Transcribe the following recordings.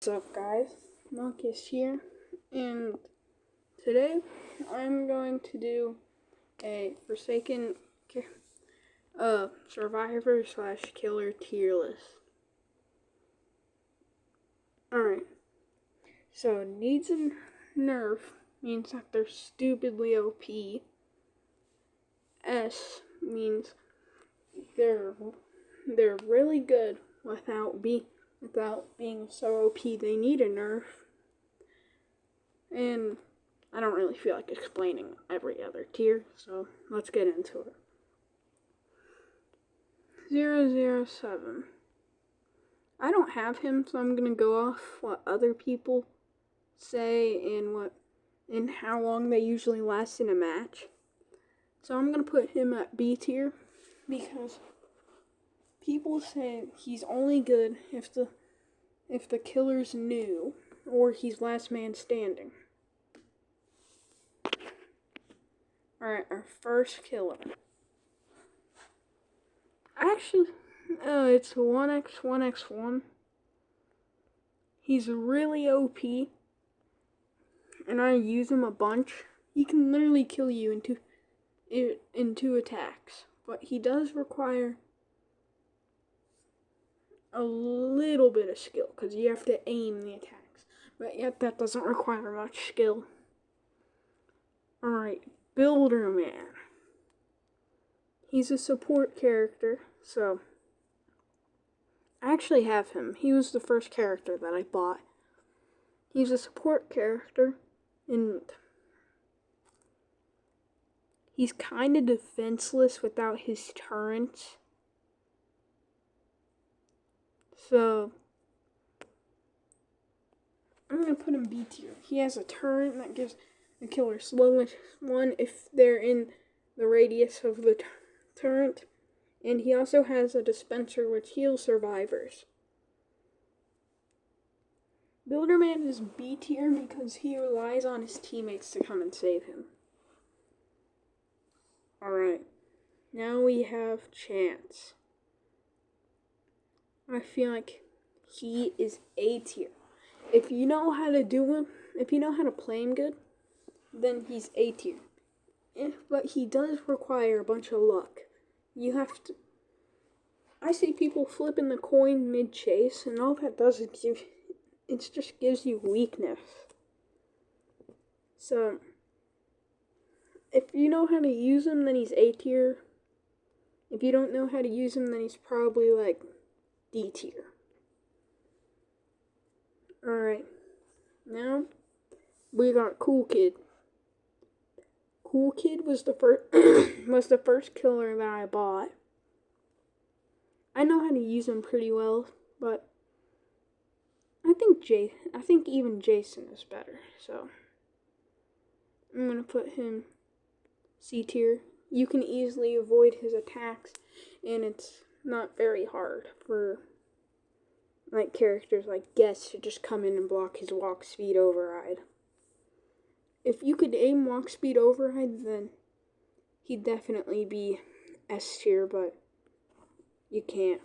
What's up, guys? Marcus here, and today I'm going to do a Forsaken Survivor / Killer tier list. Alright, so needs a nerf means that they're stupidly OP. S means they're really good without being so OP they need a nerf. And I don't really feel like explaining every other tier, so let's get into it. 007. I don't have him, so I'm gonna go off what other people say and how long they usually last in a match. So I'm gonna put him at B tier because people say he's only good if the killer's new or he's last man standing. Alright, our first killer. Actually, it's 1x1x1. He's really OP, and I use him a bunch. He can literally kill you in two attacks, but he does require a little bit of skill because you have to aim the attacks. But yet that doesn't require much skill. Alright, Builder Man. He's a support character, so I actually have him. He was the first character that I bought. He's a support character, and he's kind of defenseless without his turrets. So I'm going to put him B tier. He has a turret that gives the killer slowest one if they're in the radius of the turret. And he also has a dispenser which heals survivors. Builderman is B tier because he relies on his teammates to come and save him. Alright, now we have Chance. I feel like he is A tier. If you know how to do him, if you know how to play him good, then he's A tier. But he does require a bunch of luck. You have to. I see people flipping the coin mid-chase, and all that does is just gives you weakness. So, if you know how to use him, then he's A tier. If you don't know how to use him, then he's probably like D tier. Alright, now we got Cool Kid. Cool Kid was the first killer that I bought. I know how to use him pretty well, but I think even Jason is better. So I'm gonna put him C tier. You can easily avoid his attacks, and it's not very hard for like characters like Guess to just come in and block his walk speed override. If you could aim walk speed override, then he'd definitely be S tier, but you can't.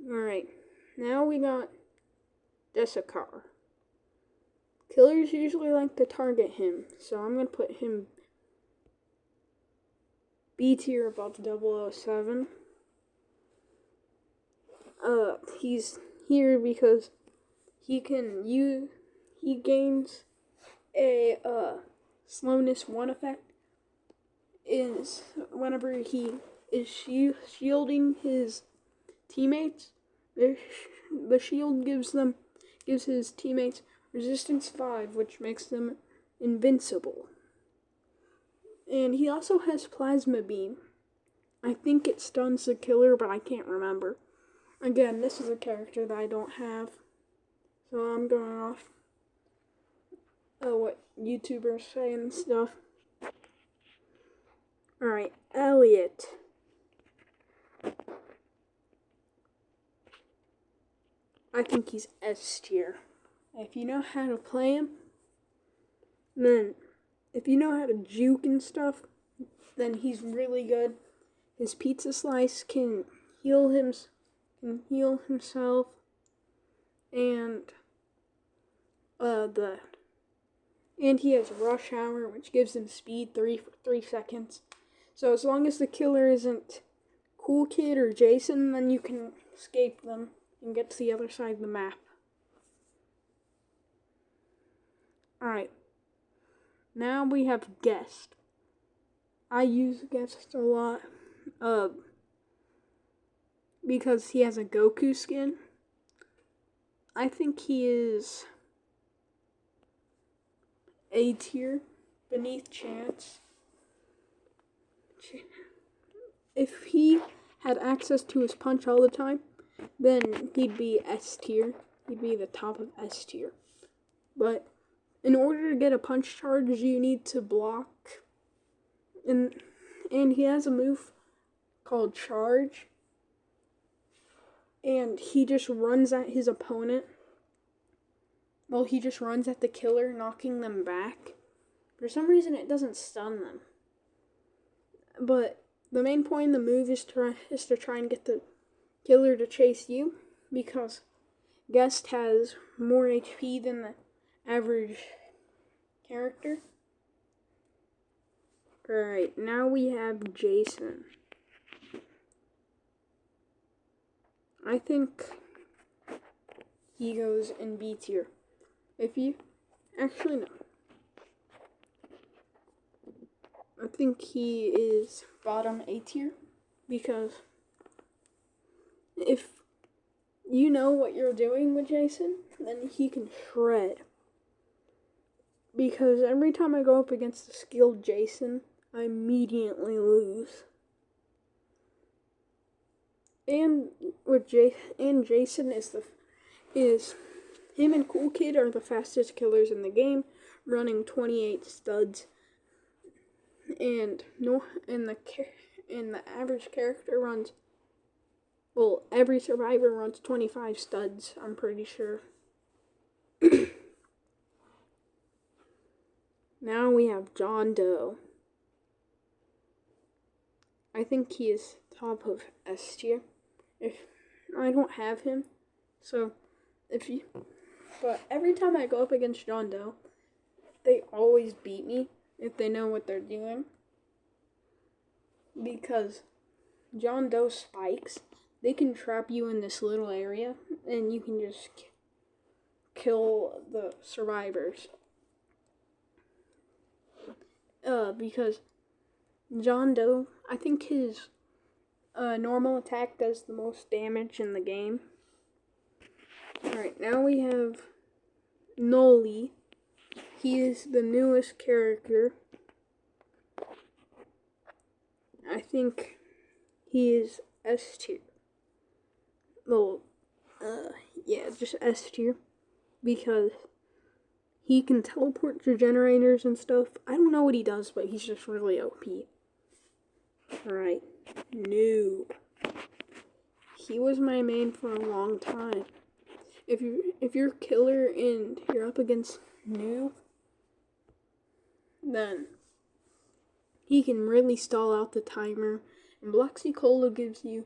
Alright, now we got Desakar. Killers usually like to target him, so I'm going to put him B tier above 007. He's here because he gains a slowness 1 effect is whenever he is shielding his teammates. The shield gives his teammates resistance 5, which makes them invincible. And he also has plasma beam. I think it stuns the killer, but I can't remember. Again, this is a character that I don't have, so I'm going off what YouTubers say and stuff. Alright, Elliot. I think he's S tier. If you know how to play him, then if you know how to juke and stuff, then he's really good. His pizza slice can heal himself. and and he has Rush Hour, which gives him speed 3 for 3 seconds. So as long as the killer isn't Cool Kid or Jason, then you can escape them and get to the other side of the map. Alright. Now we have Guest. I use Guest a lot. Because he has a Goku skin. I think he is A tier, beneath Chance. If he had access to his punch all the time, then he'd be S tier. He'd be the top of S tier. But in order to get a punch charge, you need to block. And he has a move called Charge. And he just runs at his opponent. Well, he just runs at the killer, knocking them back. For some reason, it doesn't stun them. But the main point of the move is to try and get the killer to chase you, because Guest has more HP than the average character. Alright, now we have Jason. I think he goes in B tier. Actually no. I think he is bottom A tier, because if you know what you're doing with Jason, then he can shred. Because every time I go up against a skilled Jason, I immediately lose. And Jason is him and Cool Kid are the fastest killers in the game, running 28 studs. And the average character runs, well, every survivor runs 25 studs, I'm pretty sure. Now we have John Doe. I think he is top of S tier. If I don't have him, but every time I go up against John Doe, they always beat me if they know what they're doing. Because John Doe spikes, they can trap you in this little area, and you can just kill the survivors. Because John Doe, I think his normal attack does the most damage in the game. Alright, now we have Noli. He is the newest character. I think he is S tier. Well, yeah, just S tier. Because he can teleport to generators and stuff. I don't know what he does, but he's just really OP. Alright, Noob. He was my main for a long time. If you're killer and you're up against Noob, then he can really stall out the timer. And Bloxy Cola gives you...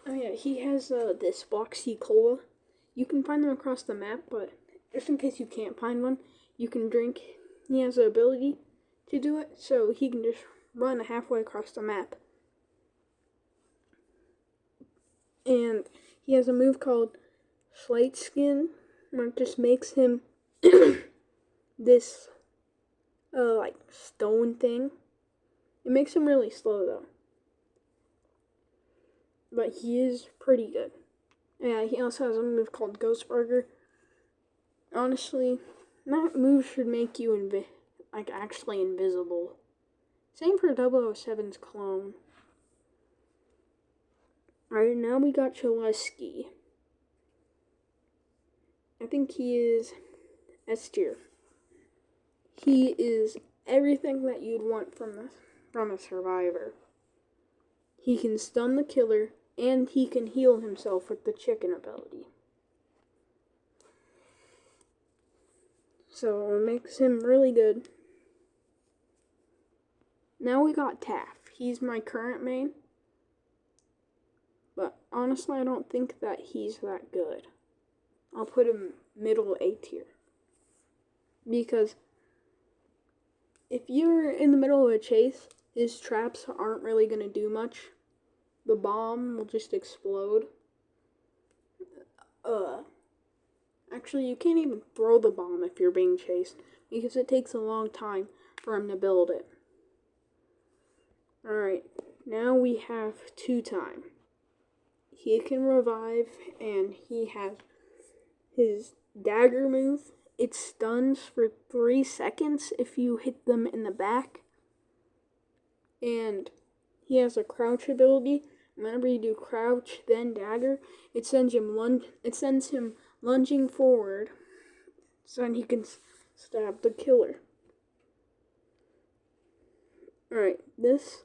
Oh yeah, he has this Bloxy Cola. You can find them across the map, but just in case you can't find one, you can drink. He has the ability to do it, so he can just run halfway across the map. And he has a move called Slate Skin, where it just makes him this like stone thing. It makes him really slow though, but he is pretty good. Yeah, he also has a move called Ghost Burger. Honestly, that move should make you actually invisible. Same for 007's clone. Alright, now we got Chaleski. I think he is S tier. He is everything that you'd want from a survivor. He can stun the killer, and he can heal himself with the chicken ability. So it makes him really good. Now we got Taff. He's my current main. But honestly, I don't think that he's that good. I'll put him middle A tier. Because if you're in the middle of a chase, his traps aren't really going to do much. The bomb will just explode. Actually, you can't even throw the bomb if you're being chased, because it takes a long time for him to build it. Alright, now we have 2 time. He can revive, and he has his dagger move. It stuns for 3 seconds if you hit them in the back. And he has a crouch ability. Whenever you do crouch, then dagger, it sends him lunging forward, so then he can stab the killer. Alright, this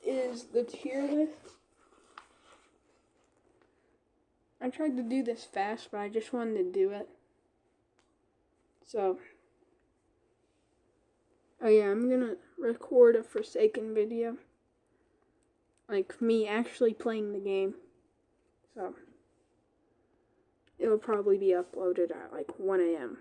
is the tier list. I tried to do this fast, but I just wanted to do it. So, oh yeah, I'm gonna record a Forsaken video. Like me actually playing the game. So, it'll probably be uploaded at like 1 a.m.